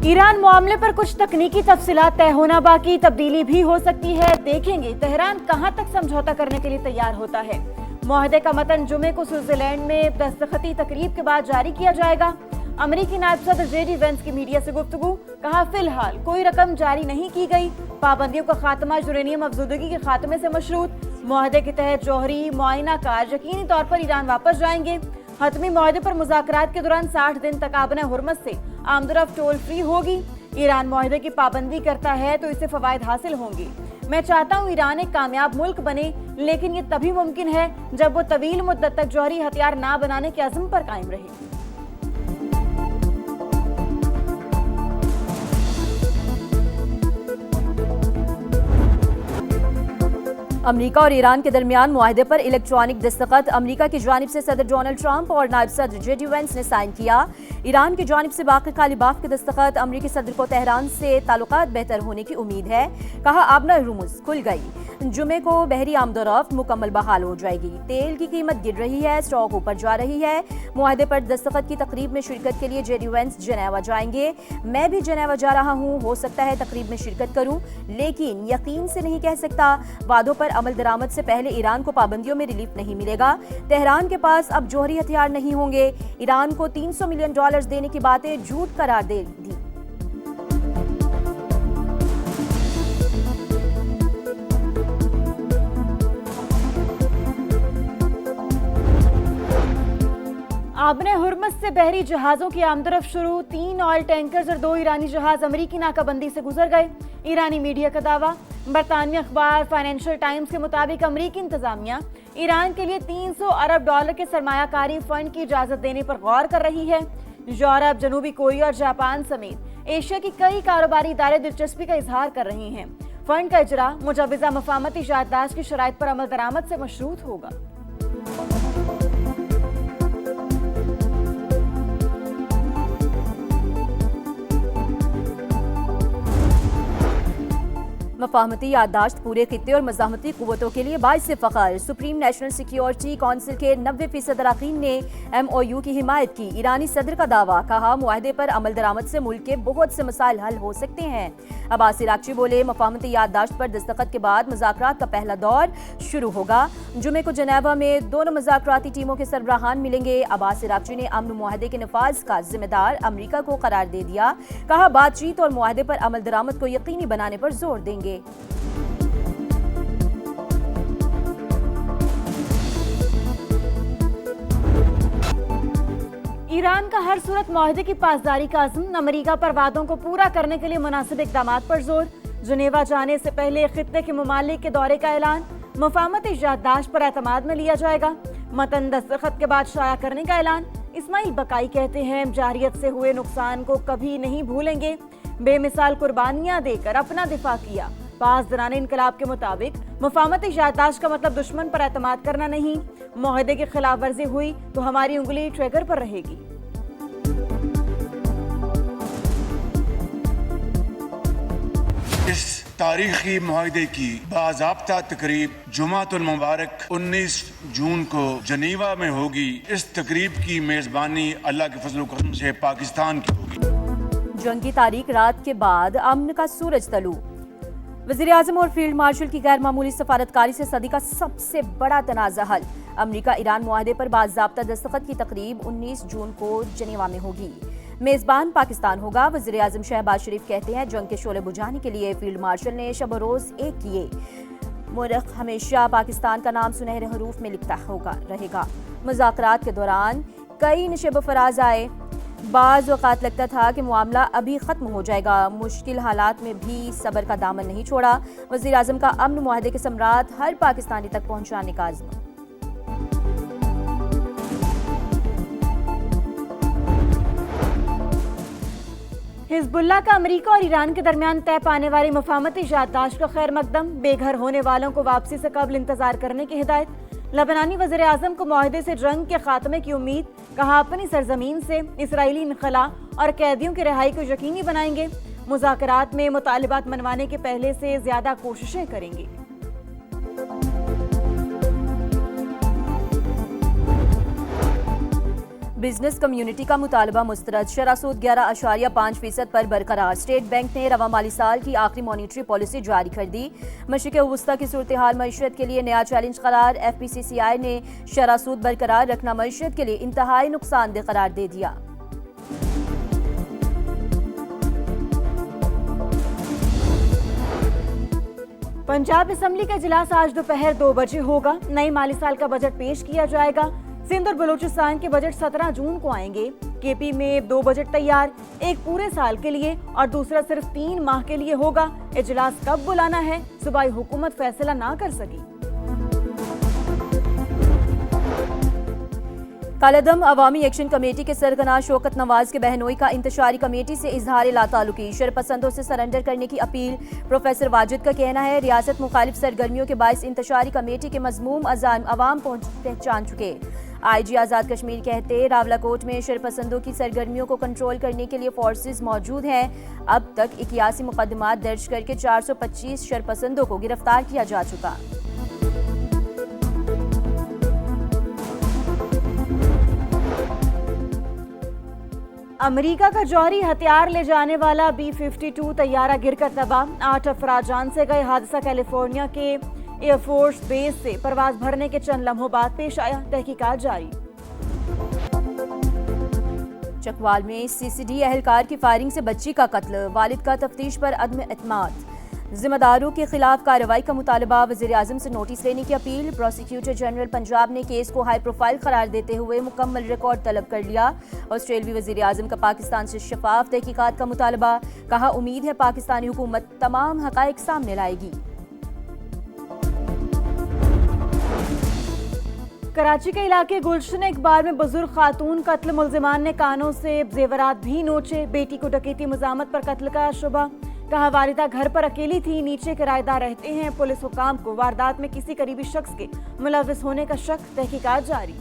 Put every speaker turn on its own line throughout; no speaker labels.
Iran मामले पर कुछ तकनीकी तफसीलात तय होना बाकी, तब्दीली भी हो सकती है। देखेंगे तेहरान कहां तक समझौता करने के लिए तैयार होता है। मुआहदे का मतन जुमे को स्विट्जरलैंड में दस्तखती तकरीब के बाद जारी किया जाएगा। अमेरिकी नायब सदर जेडी वेंस की मीडिया से गुफ्तगू, कहा फिलहाल कोई रकम जारी नहीं की गई। पाबंदियों का खात्मा यूरेनियम अफजूदगी के खात्मे से मशरूत। मुआहदे के तहत जौहरी मुआयना कार यकीनी तौर पर ईरान वापस जाएंगे। हतमी मुआहदे पर मुज़ाकरात के दौरान 60 दिन तक आबना हुर्मस से आमदरफ्त टोल फ्री होगी। ईरान मुआहदे की पाबंदी करता है तो इसे फवायद हासिल होंगे। मैं चाहता हूँ ईरान एक कामयाब मुल्क बने, लेकिन ये तभी मुमकिन है जब वो तवील मुद्दत तक जौहरी हथियार ना बनाने के अज़्म पर कायम रहे।
अमेरिका और ईरान के दरमियान मुआहदे पर इलेक्ट्रॉनिक दस्तखत अमेरिका की जानिब से सदर डोनाल्ड ट्रंप और नायब सदर जेडी वेंस ने साइन किया। ईरान की जानिब से बाक़ी कालिबाफ के दस्तखत अमेरिकी सदर को तेहरान से ताल्लुकात बेहतर होने की उम्मीद है। कहा आबना हुर्मुज़ खुल गई, जुमे को बहरी आमदोरफ्त मुकम्मल बहाल हो जाएगी। तेल की कीमत गिर रही है, स्टॉक ऊपर जा रही है। मुआहदे पर दस्तखत की तकरीब में शिरकत के लिए जेडी वेंस जनेवा जाएंगे। मैं भी जनेवा जा रहा हूँ, हो सकता है तकरीब में शिरकत करूँ, लेकिन यकीन से नहीं कह सकता। वादों पर अमल दरामद से पहले ईरान को पाबंदियों में रिलीफ नहीं मिलेगा। तेहरान के पास अब जौहरी हथियार नहीं होंगे। ईरान को $300 मिलियन देने की बातें झूठ करार दे दी।
आबने हुर्मस से बहरी जहाजों की आमदरफ्त शुरू। 3 ऑयल टैंकर्स और 2 ईरानी जहाज अमेरिकी नाकाबंदी से गुजर गए। ईरानी मीडिया का दावा। बरतानवी अखबार फाइनेंशियल टाइम्स के मुताबिक अमेरिकी इंतजामिया ईरान के लिए $300 अरब के सरमायाकारी फंड की इजाजत देने पर गौर कर रही है। यूरोप, जनूबी कोरिया और जापान समेत एशिया की कई कारोबारी इदारे दिलचस्पी का इजहार कर रहे हैं। फंड का इजरा मुजवजा मफाहमती याददाश्त की शराइत पर अमल दरामद से मशरूत होगा।
मफाहमती याददाश्त पूरे खित्ते और मज़ाहमती क़ुव्वतों के लिए बाइस फ़ख्र। सुप्रीम नेशनल सिक्योरिटी काउंसिल के 90% अरकान ने MOU की हिमायत की। ईरानी सदर का दावा, कहा मुआहदे पर अमल दरामद से मुल्क के बहुत से मसाइल हल हो सकते हैं। अब्बास इराक़ची बोले, मफाहमती याददाश्त पर दस्तखत के बाद मुज़ाकरात का पहला दौर शुरू होगा। जुमे को जनेवा में दोनों मुज़ाकराती टीमों के सरबराहान मिलेंगे। अब्बास इराक़ची ने अमन मुआहदे के नफाज का जिम्मेदार अमरीका को करार दे दिया। कहा बातचीत और मुआहदे पर अमल दरामद को यकीनी बनाने पर जोर देंगे।
ईरान का हर सूरत मुआहदे की पासदारी का अज़्म। अमेरिका पर वादों को पूरा करने के लिए मुनासिब इक़दामात पर जोर। जनेवा जाने से पहले खित्ते के ममालिक के दौरे का ऐलान। मफाहमती याददाश्त पर एतमाद में लिया जाएगा। मतन दस्तखत के बाद शाया करने का ऐलान। इस्माइल बकाई कहते हैं, जारियत से हुए नुकसान को कभी नहीं भूलेंगे। बेमिसाल कुर्बानियां देकर अपना दिफा किया। पासदाराने इनकलाब के मुताबिक मफाहमती याददाश्त का मतलब दुश्मन पर एतमाद करना नहीं। मुआहदे की खिलाफ वर्जी हुई तो हमारी उंगली ट्रिगर पर रहेगी।
इस तारीखी मुआहदे की बाज़ाब्ता तकरीब जुमातुल मुबारक 19 जून को जनीवा में होगी। इस तकरीब की मेज़बानी अल्लाह के फजल करम से पाकिस्तान की होगी।
जंग की तारीख रात के बाद अमन का सूरज तलू। वज़ीर आज़म और फील्ड मार्शल की गैर मामूली सफारतकारी से सदी का सबसे बड़ा तनाज़ा हल। अमेरिका ईरान मुआहदे पर बाज़ाब्ता दस्तखत की तकरीब 19 जून को जनीवा में होगी। मेज़बान पाकिस्तान होगा। वज़ीर आज़म शहबाज शरीफ कहते हैं, जंग के शोले बुझाने के लिए फील्ड मार्शल ने शब रोज़ एक किए। मुल्क हमेशा पाकिस्तान का नाम सुनहरे हरूफ में लिखता रहेगा। मुज़ाकरात के दौरान कई नशेब फराज आए। बाज़ वक़ात लगता था कि मामला अभी ख़त्म हो जाएगा। मुश्किल हालात में भी सब्र का दामन नहीं छोड़ा। वज़ीर आज़म का अमन मुआहदे के समरात हर पाकिस्तानी तक पहुँचाने का अज़्म।
हिज़्बुल्लाह का अमेरिका और ईरान के दरमियान तय पाने वाली मफाहमती याददाश्त का खैर मकदम। बेघर होने वालों को वापसी से कबल इंतजार करने की हिदायत। लबनानी वज़ीर आज़म को मुआहदे से जंग के खात्मे की उम्मीद। कहा अपनी सरजमीन से इसराइली इनखला और कैदियों की रिहाई को यकीनी बनाएंगे। मुज़ाकरात में मुतालिबात मनवाने के पहले से ज्यादा कोशिशें करेंगे।
बिजनेस कम्युनिटी का मुतालबा मुस्तरद, शरह सूद 11.5% पर बरकरार। स्टेट बैंक ने रवा माली साल की आखिरी मॉनिटरी पॉलिसी जारी कर दी। मशरिक़ वस्ता की सूरत हाल मईशत के लिए नया चैलेंज करार। FPCCI ने शरह सूद बरकरार रखना मईशत के लिए इंतहाई नुकसानदेह करार दे दिया।
पंजाब असम्बली का इजलास आज दोपहर 2 बजे होगा। नई माली साल का बजट पेश किया जाएगा। सिंध और बलूचिस्तान के बजट 17 जून को आएंगे। KP में 2 बजट तैयार, एक पूरे साल के लिए और दूसरा सिर्फ 3 माह के लिए होगा। इजलास कब बुलाना है, सूबाई हुकूमत फैसला ना कर सकी।
कालादम अवामी एक्शन कमेटी के सरगना शौकत नवाज के बहनोई का इंतशारी कमेटी से इजहार लातालुकी, शरपसंदों से सरेंडर करने की अपील। प्रोफेसर वाजिद का कहना है रियासत मुखालिफ सरगर्मियों के बायस इंतशारी कमेटी के मजमूम अजान अवाम पहचान चुके। IG आज़ाद कश्मीर कहते रावलाकोट में शरपसंदों की सरगर्मियों को कंट्रोल करने के लिए फोर्सेज मौजूद हैं। अब तक 81 मुकदमात दर्ज करके 425 शरपसंदों को गिरफ्तार किया जा चुका।
अमेरिका का जौहरी हथियार ले जाने वाला B-52 तैयारा गिरकर तबाह, 8 अफराद जान से गए। हादसा कैलिफोर्निया के एयरफोर्स बेस से परवाज भरने के चंद लम्हों बाद पेश आया। तहकीकात जारी।
चकवाल में CCD एहलकार की फायरिंग से बच्ची का कत्ल, वालिद का तफ्तीश पर अदम एतमाद। जिम्मेदारों के खिलाफ कार्रवाई का मुतालबा, वज़ीर-ए-आज़म से नोटिस लेने की अपील। प्रोसिक्यूटर जनरल पंजाब ने केस को हाई प्रोफाइल करार देते हुए मुकम्मल रिकॉर्ड तलब कर लिया। ऑस्ट्रेलियाई वज़ीर-ए-आज़म का पाकिस्तान से शफाफ तहकीकात का मुतालबा, कहा उम्मीद है पाकिस्तानी हुकूमत तमाम हक़ाइक़ सामने लाएगी।
कराची के इलाके गुलशन इकबाल में बुजुर्ग खातून कत्ल, मुल्जिमान ने कानों से जेवरात भी नोचे। बेटी को डकैती मज़ामत पर कत्ल का शुबा, कहा वालिदा घर पर अकेली थी, नीचे किराएदार रहते हैं। पुलिस हुकाम को वारदात में किसी करीबी शख्स के मुलविस होने का शक, तहकीकात जारी।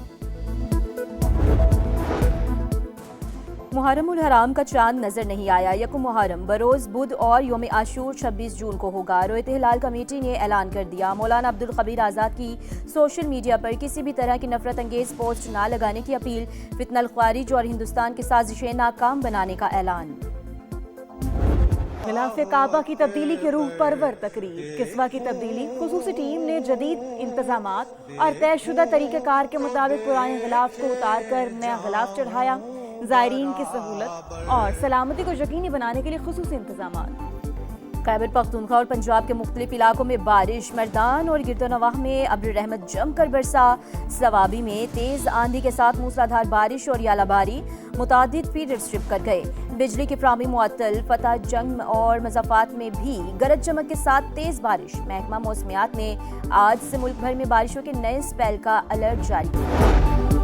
मुहर्रम उल हराम का चांद नजर नहीं आया। यकुम मुहर्रम बरोज बुध और योम आशूर 26 जून को होगा। रोयत हिलाल कमेटी ने ऐलान कर दिया। मौलाना अब्दुल कबीर आज़ाद की सोशल मीडिया पर किसी भी तरह की नफरत अंगेज पोस्ट ना लगाने की अपील। फितनल ख्वारिज और हिंदुस्तान की साजिशें नाकाम बनाने का ऐलान।
खिलाफ काबा की तब्दीली की रूह परवर तकरीब, किस्वा की तब्दीली। खुसूसी टीम ने जदीद इंतजामात और तयशुदा तरीक़ेकार के मुताबिक पुराने गिलाफ को उतार कर नया गिलाफ चढ़ाया। ज़ायरीन की सहूलत और सलामती को यकीनी बनाने के लिए खुसूसी इंतजामात।
खैबर पख्तूनख्वा और पंजाब के मुख्तलिफ इलाकों में बारिश, मर्दान और गिरदोनवाह में अब्र रहमत जमकर बरसा। सवाबी में तेज आंधी के साथ मूसलाधार बारिश और यालाबारी, मुतादिद फीडर स्ट्रिप कर गए। बिजली की फ्राहमी मुअत्तल। फतह जंग और मज़ाफ़ात में भी गरज चमक के साथ तेज बारिश। महकमा मौसमियात ने आज से मुल्क भर में बारिशों के नए स्पेल का अलर्ट जारी किया।